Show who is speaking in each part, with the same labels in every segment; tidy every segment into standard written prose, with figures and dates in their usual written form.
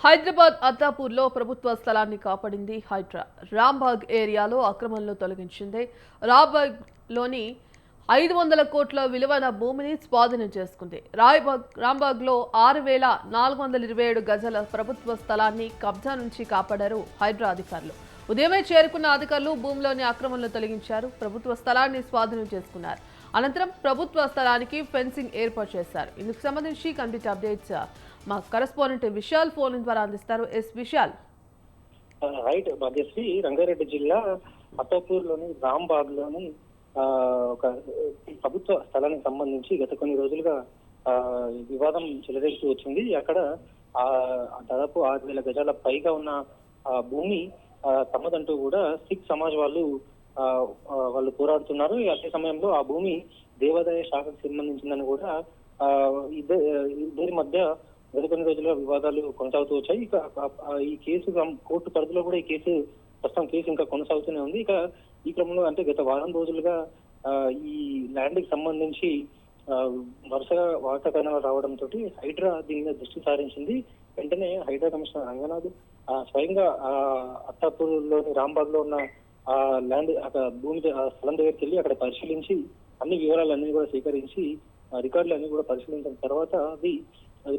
Speaker 1: హైదరాబాద్ అత్తాపూర్లో ప్రభుత్వ స్థలాన్ని కాపాడింది హైడ్రా. రాంబాగ్ ఏరియాలో అక్రమంలో తొలగించింది. రాంబాగ్లోని 500 కోట్ల విలువైన భూమిని స్వాధీనం చేసుకుంది. రాంబాగ్లో 6,427 గజాల ప్రభుత్వ స్థలాన్ని కబ్జా నుంచి కాపాడారు హైడ్రా అధికారులు. ఉదయమే చేరుకున్న అధికారులు భూమిలోని అక్రమంలో తొలగించారు. ప్రభుత్వ స్థలాన్ని స్వాధీనం చేసుకున్నారు. అనంతరం ప్రభుత్వ స్థలానికి ఫెన్సింగ్ ఏర్పాటు చేశారు. ఇందుకు సంబంధించి కంప్లీట్ అప్డేట్స్ మా కరెస్పాండెంట్ విశాల్ ఫోన్ ద్వారా అందిస్తారు. విశాల్.
Speaker 2: రైట్ భాగ్యశ్రీ, రంగారెడ్డి జిల్లా అత్తాపూర్ లోని రాంబాగ్ లోని ఒక ప్రభుత్వ స్థలానికి సంబంధించి గత కొన్ని రోజులుగా వివాదం చెలరేగుతూ వచ్చింది. అక్కడ దాదాపు 6,000 గజాల పైగా ఉన్న భూమి తమదంటూ కూడా సిక్ సమాజ్ వాళ్ళు పోరాడుతున్నారు. అదే సమయంలో ఆ భూమి దేవాదాయ శాఖకు సంబంధించిందని కూడా ఇద్దరి మధ్య గత కొన్ని రోజులుగా వివాదాలు కొనసాగుతూ వచ్చాయి. ఇక ఈ కేసు కోర్టు పరిధిలో కూడా ఈ ప్రస్తుతం కేసు ఇంకా కొనసాగుతూనే ఉంది. ఇక ఈ క్రమంలో అంటే గత వారం రోజులుగా ఈ ల్యాండ్ కి సంబంధించి వరుసగా వార్తా కథనాలు రావడంతో హైడ్రా దీని మీద దృష్టి సారించింది. వెంటనే హైడ్రా కమిషనర్ రంగనాథ్ స్వయంగా అత్తాపూర్ లోని రాంబాగ్ లో ఉన్న ల్యాండ్ భూమి స్థలం దగ్గరికి వెళ్ళి అక్కడ పరిశీలించి అన్ని వివరాలన్నీ కూడా సేకరించి రికార్డులు అన్ని కూడా పరిశీలించిన తర్వాత అది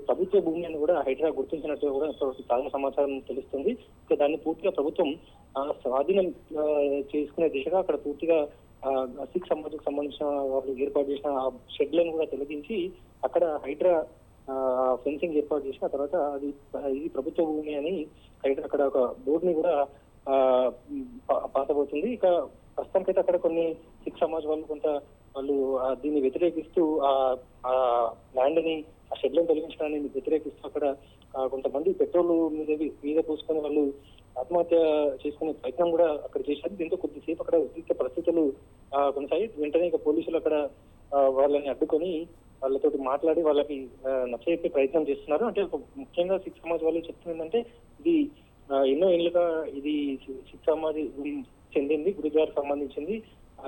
Speaker 2: ప్రభుత్వ భూమి అని కూడా హైడ్రా గుర్తించినట్టు కూడా తాజా సమాచారం తెలుస్తుంది. ఇక దాన్ని పూర్తిగా ప్రభుత్వం స్వాధీనం చేసుకునే దిశగా అక్కడ పూర్తిగా సిక్ సమాజకు సంబంధించిన వాళ్ళు ఏర్పాటు చేసిన ఆ షెడ్లను కూడా తొలగించి అక్కడ హైడ్రా ఫెన్సింగ్ ఏర్పాటు చేసిన తర్వాత ఇది ప్రభుత్వ భూమి అని హైడ్రా అక్కడ ఒక బోర్డుని కూడా పాతబోతుంది. ఇక ప్రస్తుతానికైతే అక్కడ కొన్ని సిక్ సమాజ్ వాళ్ళు దీన్ని వ్యతిరేకిస్తూ ఆ ల్యాండ్ ని ఆ షెడ్లను తొలగించడాన్ని వ్యతిరేకిస్తూ అక్కడ కొంతమంది పెట్రోల్ మీద పోసుకొని వాళ్ళు ఆత్మహత్య చేసుకునే ప్రయత్నం కూడా అక్కడ చేశారు. దీంతో కొద్దిసేపు అక్కడ ఉద్రిక్త పరిస్థితులు కొనసాగి వెంటనే ఇక పోలీసులు అక్కడ వాళ్ళని అడ్డుకొని వాళ్ళతోటి మాట్లాడి వాళ్ళకి నచ్చజెప్పే ప్రయత్నం చేస్తున్నారు. అంటే ముఖ్యంగా సిక్ సమాజ్ వాళ్ళు చెప్తుందంటే ఇది ఎన్నో ఏళ్ళుగా ఇది సిక్ సమాజ్ చెందింది, గురుద్వారకు సంబంధించింది.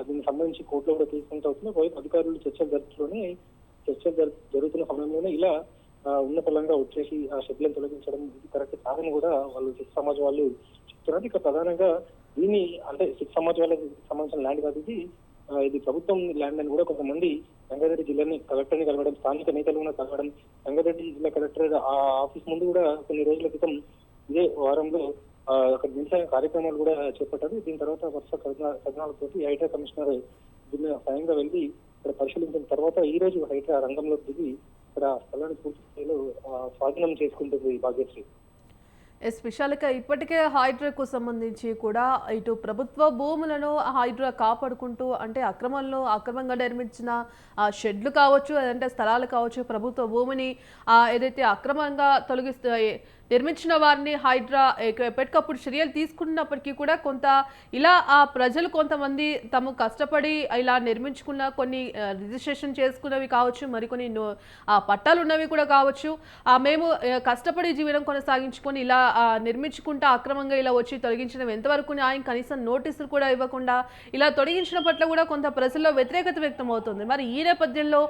Speaker 2: దీనికి సంబంధించి కోర్టులో కూడా తీసుకుంటూ అవుతుంది. ఒకవైపు అధికారులు చర్చలు జరుగుతున్న సమయంలోనే ఇలా ఉన్నతంగా వచ్చేసి ఆ షెడ్లను తొలగించడం ఇది కరెక్ట్ కాదని కూడా వాళ్ళు సిక్ సమాజ్ వాళ్ళు చెప్తున్నారు. ఇక ప్రధానంగా దీన్ని అంటే సిక్ సమాజ్ వాళ్ళకి సంబంధించిన ల్యాండ్ కాదు, ఇది ప్రభుత్వం ల్యాండ్ అని కూడా కొంతమంది రంగారెడ్డి జిల్లాని కలెక్టర్ని కలవడం, స్థానిక నేతలు కూడా కలవడం, రంగారెడ్డి జిల్లా కలెక్టర్ ఆ ఆఫీస్ ముందు కూడా కొన్ని రోజుల క్రితం ఇదే వారంలో అక్కడ నిరసన కార్యక్రమాలు కూడా చేపట్టారు. దీని తర్వాత వరుస కథనాలతో హైడ్రా కమిషనర్ దీన్ని స్వయంగా వెళ్ళి ఇక్కడ పరిశీలించిన తర్వాత ఈ రోజు హైడ్రా రంగంలోకి దిగి ఇక్కడ స్థలాన్ని పూర్తి స్థాయిలో స్వాధీనం చేసుకుంటుంది భాగ్యశ్రీ.
Speaker 1: విశాలిక, ఇప్పటికే హైడ్రాకు సంబంధించి కూడా ఇటు ప్రభుత్వ భూములను హైడ్రా కాపాడుకుంటూ అంటే అక్రమంగా నిర్మించిన షెడ్లు కావచ్చు, లేదంటే స్థలాలు కావచ్చు, ప్రభుత్వ భూమిని ఏదైతే అక్రమంగా నిర్మించిన వారిని హైడ్రా ఎప్పటికప్పుడు చర్యలు తీసుకున్నప్పటికీ కూడా కొంత ఇలా ప్రజలు కొంతమంది తాము కష్టపడి ఇలా నిర్మించుకున్న కొన్ని రిజిస్ట్రేషన్ చేసుకున్నవి కావచ్చు, మరికొన్ని పట్టాలు ఉన్నవి కూడా కావచ్చు, మేము కష్టపడి జీవనం కొనసాగించుకొని ఇలా నిర్మించుకుంటా అక్రమంగా ఇలా వచ్చి తొలగించడం ఎంతవరకు న్యాయం, కనీసం నోటీసులు కూడా ఇవ్వకుండా ఇలా తొలగించిన పట్ల కూడా కొంత ప్రజల్లో వ్యతిరేకత వ్యక్తం అవుతుంది. మరి ఈ నేపథ్యంలో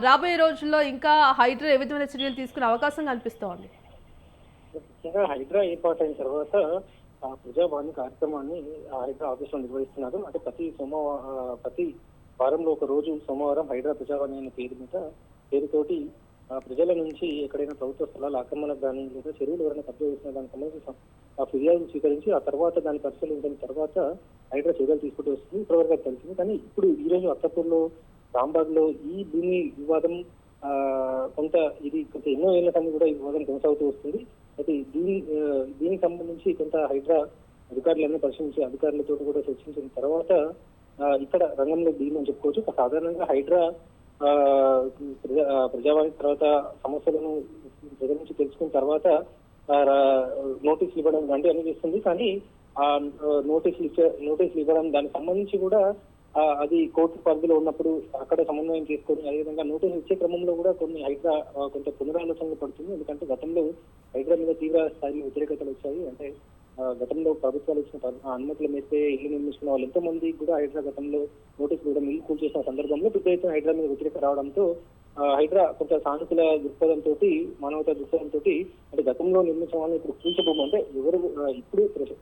Speaker 1: రాబోయే రోజుల్లో ఇంకా హైడ్రా ఏ విధమైన చర్యలు తీసుకునే అవకాశం కనిపిస్తోంది?
Speaker 2: ముఖ్యంగా హైడ్రా ఏర్పాటైన తర్వాత ప్రజావాణి కార్యక్రమాన్ని హైడ్రా ఆఫీస్ లో నిర్వహిస్తున్నారు. అంటే ప్రతి వారంలో ఒక రోజు సోమవారం హైడ్రా ప్రజావాణి అనే పేరుతోటి ప్రజల నుంచి ఎక్కడైనా ప్రభుత్వ స్థలాలు ఆక్రమణకు కానీ లేదా చెరువులు ఎవరైనా కబ్జా చేసిన దానికి సంబంధించి ఫిర్యాదులు స్వీకరించి ఆ తర్వాత దాన్ని పరిశీలించిన తర్వాత హైడ్రా చర్యలు తీసుకుంటూ వస్తుంది. ఇప్పటివరకు తెలిసింది. కానీ ఇప్పుడు ఈ రోజు అత్తాపూర్ లో రాంబాగ్ లో ఈ భూమి వివాదం కొంత ఎన్నో ఏళ్ల కన్నా కూడా ఈ వివాదం కొనసాగుతూ వస్తుంది. అయితే దీనికి సంబంధించి కొంత హైడ్రా అధికారులన్నీ పరిశీలించి అధికారులతో కూడా చర్చించిన తర్వాత ఇక్కడ రంగంలో దిగిందని చెప్పుకోవచ్చు. సాధారణంగా హైడ్రా ప్రజావాణి తర్వాత సమస్యలను ప్రజల నుంచి తెలుసుకున్న తర్వాత నోటీసులు ఇవ్వడం లాంటివి అన్ని చేస్తుంది. కానీ ఆ నోటీసులు ఇవ్వడం దానికి సంబంధించి కూడా అది కోర్టు పరిధిలో ఉన్నప్పుడు అక్కడ సమన్వయం చేసుకొని అదేవిధంగా నోటీసులు ఇచ్చే క్రమంలో కూడా కొన్ని హైడ్రా కొంత పునరాలోచనలు పడుతుంది. ఎందుకంటే గతంలో హైడ్రా మీద తీవ్ర స్థాయిలో వ్యతిరేకతలు వచ్చాయి. అంటే గతంలో ప్రభుత్వాలు ఇచ్చిన అనుమతుల మేస్తే ఇల్లు నిర్మించుకున్న వాళ్ళు ఎంతో మంది కూడా హైడ్రా గతంలో నోటీసులు ఇవ్వడం, ఇల్లు కూల్చేసిన సందర్భంలో పెద్ద ఎత్తున హైడ్రా మీద వ్యతిరేకత రావడంతో హైడ్రా కొంత సానుకూల దృక్పథంతో, మానవతా దృక్పథంతో అంటే గతంలో నిర్మించిన వాళ్ళని ఇప్పుడు కూల్చబోము అంటే ఎవరు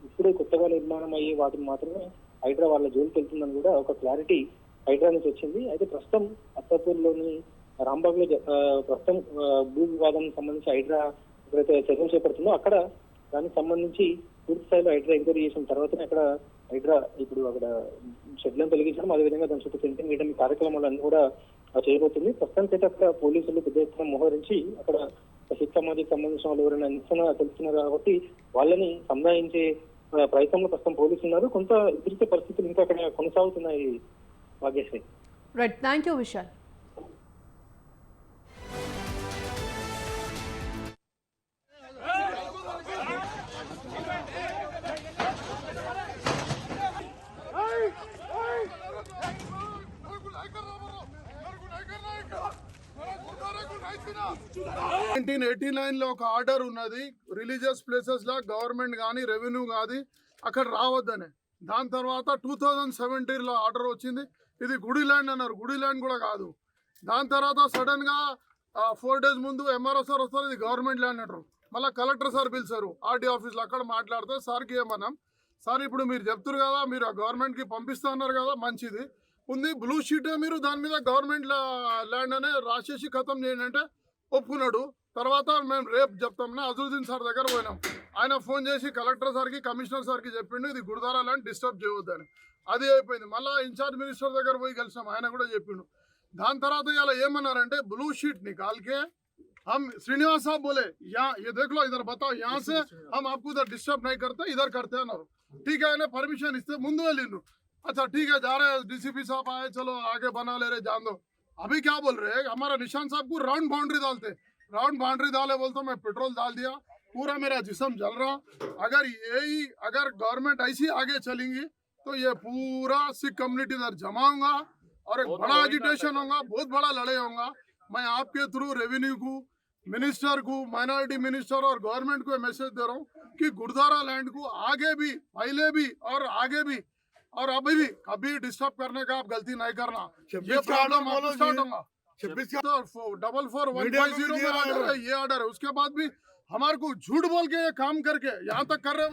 Speaker 2: ఇప్పుడు కొత్తగా నిర్మాణం అయ్యే వాటిని మాత్రమే హైడ్రా వాళ్ళ జోలికి వెళ్తుందని కూడా ఒక క్లారిటీ హైడ్రా నుంచి వచ్చింది. అయితే ప్రస్తుతం అత్తాపూర్లోని రాంబాగ్ లో ప్రస్తుతం భూ వివాదం సంబంధించి హైడ్రా ఎక్కడైతే చర్యలు చేపడుతుందో అక్కడ దానికి సంబంధించి పూర్తి స్థాయిలో హైడ్రా ఎంక్వైరీ చేసిన తర్వాతనే అక్కడ హైడ్రా ఇప్పుడు అక్కడ షెడ్లను తొలగించడం, అదేవిధంగా దాని చుట్టూ ఫెన్సింగ్ వేయడం ఈ కార్యక్రమాలన్నీ కూడా చేయబోతుంది. ప్రస్తుతానికి అయితే అక్కడ పోలీసులు పెద్ద ఎత్తున మోహరించి అక్కడ సిక్ సమాధికి సంబంధించిన వాళ్ళు ఎవరైనా నిరసన తెలుస్తున్నారు కాబట్టి వాళ్ళని సంధాయించే ప్రయత్నంలో ప్రస్తుతం పోలీసులు ఉన్నారు. కొంత ఎదురిత పరిస్థితులు ఇంకా అక్కడ కొనసాగుతున్నాయి. Bhagyashree.
Speaker 1: Right, thank you Vishal.
Speaker 3: లో ఒక ఆర్డర్ ఉన్నది రిలీజియస్ ప్లేసెస్ లా గవర్నమెంట్ కానీ రెవెన్యూ కానీ అక్కడ రావద్దని. దాని తర్వాత 2017లో ఆర్డర్ వచ్చింది, ఇది గుడి ల్యాండ్ అన్నారు, గుడి ల్యాండ్ కూడా కాదు. దాని తర్వాత సడన్ గా 4 days ముందు ఎంఆర్ఓ సార్ వస్తారు, ఇది గవర్నమెంట్ ల్యాండ్ అంటారు. మళ్ళీ కలెక్టర్ సార్ పిలిచారు ఆర్డీ ఆఫీస్లో, అక్కడ మాట్లాడితే సార్కి ఏమన్నాం, సార్ ఇప్పుడు మీరు చెప్తారు కదా, మీరు ఆ గవర్నమెంట్కి పంపిస్తా అన్నారు కదా, మంచిది ఉంది, బ్లూ షీటే మీరు దాని మీద గవర్నమెంట్ ల్యాండ్ అనే రాసేసి ఖతం చేయండి అంటే ఒప్పుకున్నాడు. తర్వాత మేము రేపు చెప్తామని అజరుద్దీన్ సార్ దగ్గర పోయినాం. ఆయన ఫోన్ చేసి కలెక్టర్ సార్కి కమిషనర్ సార్కి చెప్పిండు ఇది గురుద్వారా ల్యాండ్ డిస్టర్బ్ చేయవద్దని. అది అయిపోయింది. మళ్ళీ ఇన్ఛార్జ్ మినిస్టర్ దగ్గర పోయి కలిసినాం, ఆయన కూడా చెప్పిండు. దాని తర్వాత ఇలా ఏమన్నారంటే ब्लू शीट निकाल के हम श्रीनिवास साहब बोले यहाँ ये देख लो इधर बताओ यहाँ से हम आपको उधर डिस्टर्ब नहीं करते इधर करते हैं ना। ठीक है इन्हें परमिशन इससे मुंदू लीनू अच्छा ठीक है जा रहे हैं डीसीपी साहब आए चलो आगे बना ले रहे जान दो। अभी क्या बोल रहे हैं हमारा निशान साहब को राउंड बाउंड्री डालते राउंड बाउंड्री डाले बोलते मैं पेट्रोल डाल दिया पूरा मेरा जिस्म जल रहा। अगर गवर्नमेंट ऐसी आगे चलेंगी तो ये पूरा सिख कम्युनिटी इधर जमा होगा और एक बड़ा एजिटेशन होगा, बहुत बड़ा लड़ाई होगा। मैं आपके थ्रू रेवेन्यू को मिनिस्टर को माइनॉरिटी मिनिस्टर और गवर्नमेंट को मैसेज दे रहा हूँ कि गुरुद्वारा लैंड को आगे भी पहले भी और आगे भी और अभी भी कभी डिस्टर्ब करने का आप गलती नहीं करना। ये प्रॉब्लम आपको स्टार्ट होगा 444150 में ऑर्डर है, ये ऑर्डर है। उसके बाद भी हमारे को झूठ बोल के ये काम करके यहाँ तक कर रहे हैं।